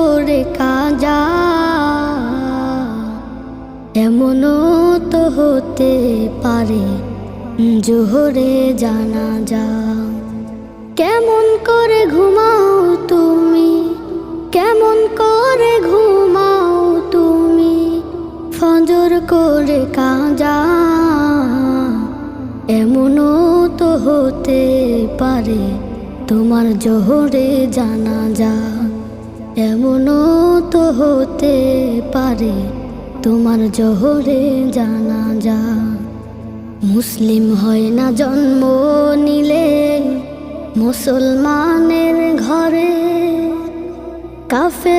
করে কাজা, এমনও তো হতে পারে জোহরে জানাজা। কেমন করে ঘুমাও তুমি, কেমন করে ঘুমাও তুমি, ফজর করে কাজা, এমনও তো হতে পারে তোমার জোহরে জানাজা। এমনও তো হতে পারে তোমার জোহরে জানাজা। মুসলিম হয় না জন্ম নিলে মুসলমানের ঘরে, কাফের